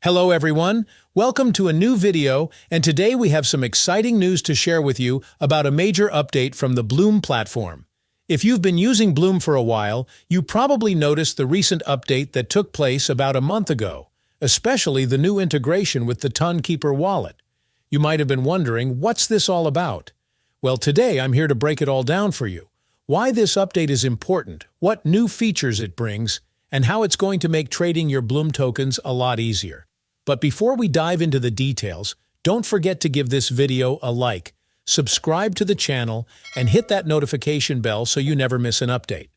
Hello everyone, welcome to a new video, and today we have some exciting news to share with you about a major update from the BLUM platform. If you've been using BLUM for a while, you probably noticed the recent update that took place about a month ago, especially the new integration with the TonKeeper wallet. You might have been wondering, what's this all about? Well, today I'm here to break it all down for you. Why this update is important, what new features it brings, and how it's going to make trading your BLUM tokens a lot easier. But before we dive into the details, don't forget to give this video a like, subscribe to the channel, and hit that notification bell so you never miss an update.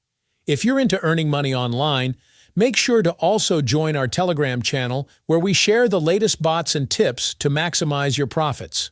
If you're into earning money online, make sure to also join our Telegram channel where we share the latest bots and tips to maximize your profits.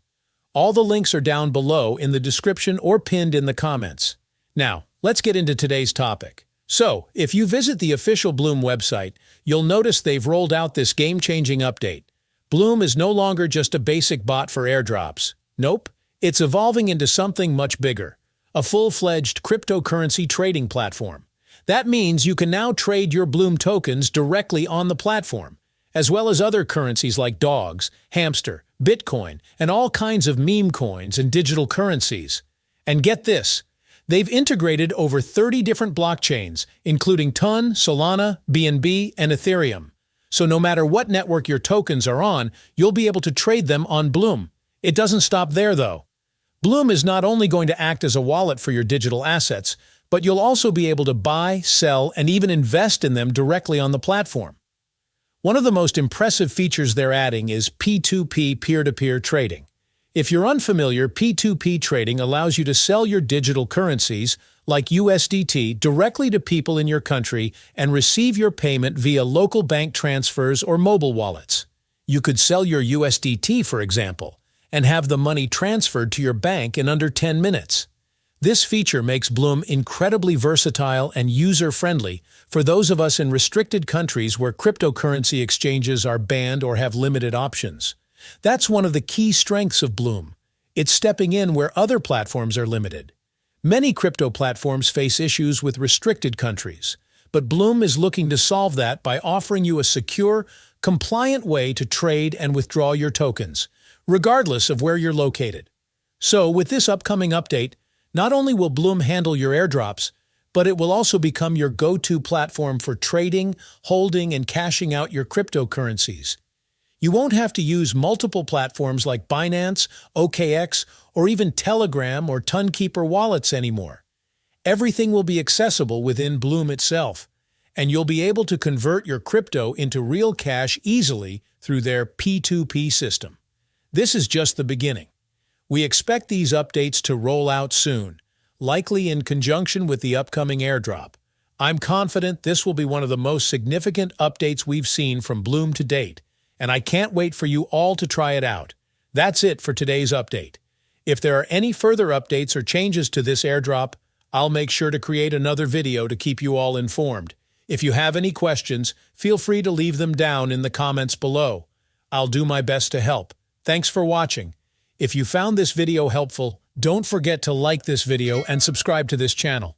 All the links are down below in the description or pinned in the comments. Now, let's get into today's topic. So, if you visit the official BLUM website, you'll notice they've rolled out this game-changing update. BLUM is no longer just a basic bot for airdrops. Nope, it's evolving into something much bigger, a full-fledged cryptocurrency trading platform. That means you can now trade your BLUM tokens directly on the platform, as well as other currencies like dogs, hamster, Bitcoin, and all kinds of meme coins and digital currencies. And get this, they've integrated over 30 different blockchains, including Ton, Solana, BNB, and Ethereum. So no matter what network your tokens are on, you'll be able to trade them on BLUM. It doesn't stop there, though. BLUM is not only going to act as a wallet for your digital assets, but you'll also be able to buy, sell, and even invest in them directly on the platform. One of the most impressive features they're adding is P2P peer-to-peer trading. If you're unfamiliar, P2P trading allows you to sell your digital currencies, like USDT, directly to people in your country and receive your payment via local bank transfers or mobile wallets. You could sell your USDT, for example, and have the money transferred to your bank in under 10 minutes. This feature makes BLUM incredibly versatile and user-friendly for those of us in restricted countries where cryptocurrency exchanges are banned or have limited options. That's one of the key strengths of BLUM. It's stepping in where other platforms are limited. Many crypto platforms face issues with restricted countries, but BLUM is looking to solve that by offering you a secure, compliant way to trade and withdraw your tokens, regardless of where you're located. So, with this upcoming update, not only will BLUM handle your airdrops, but it will also become your go-to platform for trading, holding, and cashing out your cryptocurrencies. You won't have to use multiple platforms like Binance, OKX, or even Telegram or TonKeeper wallets anymore. Everything will be accessible within BLUM itself, and you'll be able to convert your crypto into real cash easily through their P2P system. This is just the beginning. We expect these updates to roll out soon, likely in conjunction with the upcoming airdrop. I'm confident this will be one of the most significant updates we've seen from BLUM to date, and I can't wait for you all to try it out. That's it for today's update. If there are any further updates or changes to this airdrop, I'll make sure to create another video to keep you all informed. If you have any questions, feel free to leave them down in the comments below. I'll do my best to help. Thanks for watching. If you found this video helpful, don't forget to like this video and subscribe to this channel.